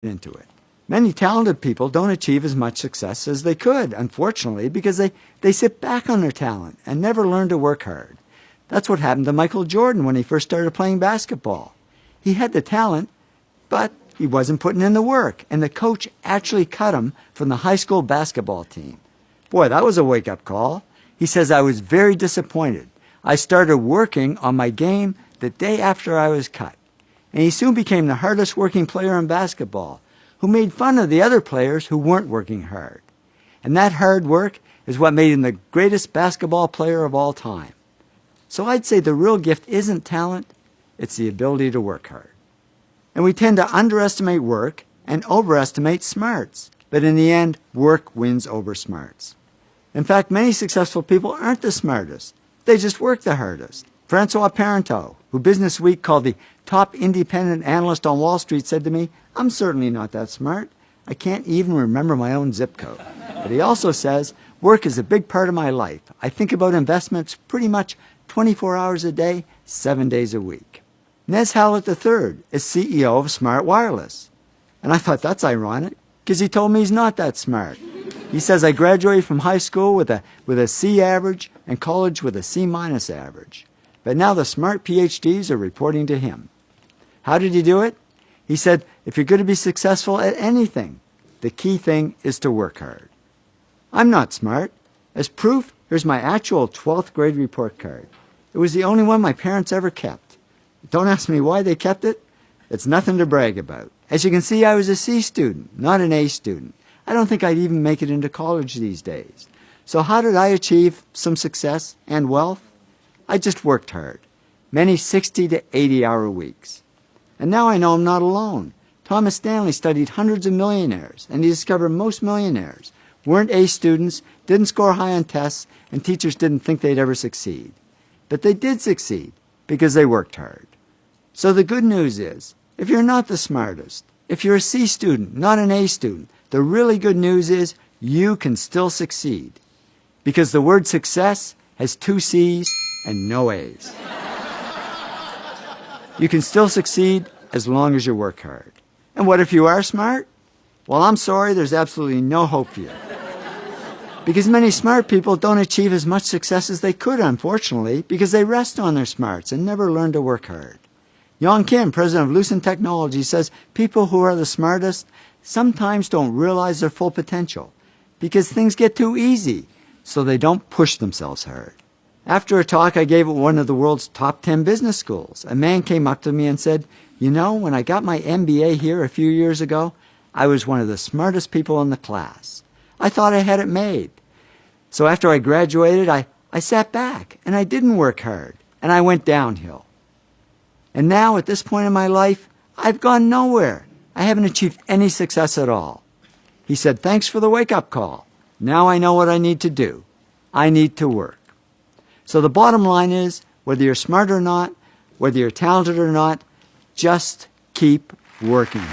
into it. Many talented people don't achieve as much success as they could, unfortunately, because they sit back on their talent and never learn to work hard. That's what happened to Michael Jordan when he first started playing basketball. He had the talent, but he wasn't putting in the work, and the coach actually cut him from the high school basketball team. Boy, that was a wake-up call. He says, I was very disappointed. I started working on my game the day after I was cut. And he soon became the hardest working player in basketball, who made fun of the other players who weren't working hard. And that hard work is what made him the greatest basketball player of all time. So I'd say the real gift isn't talent, it's the ability to work hard. And we tend to underestimate work and overestimate smarts. But in the end, work wins over smarts. In fact, many successful people aren't the smartest. They just work the hardest. Francois Parenteau, who Business Week called the top independent analyst on Wall Street, said to me, I'm certainly not that smart. I can't even remember my own zip code. But he also says, work is a big part of my life. I think about investments pretty much 24 hours a day, 7 days a week. Nez Hallett III is CEO of Smart Wireless. And I thought that's ironic, because he told me he's not that smart. He says, I graduated from high school with a C average and college with a C- average. But now the smart PhDs are reporting to him. How did he do it? He said, if you're going to be successful at anything, the key thing is to work hard. I'm not smart. As proof, here's my actual 12th grade report card. It was the only one my parents ever kept. Don't ask me why they kept it. It's nothing to brag about. As you can see, I was a C student, not an A student. I don't think I'd even make it into college these days. So how did I achieve some success and wealth? I just worked hard. Many 60 to 80-hour weeks. And now I know I'm not alone. Thomas Stanley studied hundreds of millionaires, and he discovered most millionaires weren't A students, didn't score high on tests, and teachers didn't think they'd ever succeed. But they did succeed because they worked hard. So the good news is, if you're not the smartest, if you're a C student, not an A student, the really good news is you can still succeed. Because the word success has 2 C's and no A's. You can still succeed as long as you work hard. And what if you are smart? Well, I'm sorry, there's absolutely no hope for you. Because many smart people don't achieve as much success as they could, unfortunately, because they rest on their smarts and never learn to work hard. Yong Kim, president of Lucent Technology, says people who are the smartest sometimes don't realize their full potential because things get too easy, so they don't push themselves hard. After a talk I gave at one of the world's top 10 business schools, a man came up to me and said, you know, when I got my MBA here a few years ago, I was one of the smartest people in the class. I thought I had it made. So after I graduated, I sat back and I didn't work hard and I went downhill. And now at this point in my life, I've gone nowhere. I haven't achieved any success at all. He said, thanks for the wake-up call. Now I know what I need to do. I need to work. So the bottom line is, whether you're smart or not, whether you're talented or not, just keep working.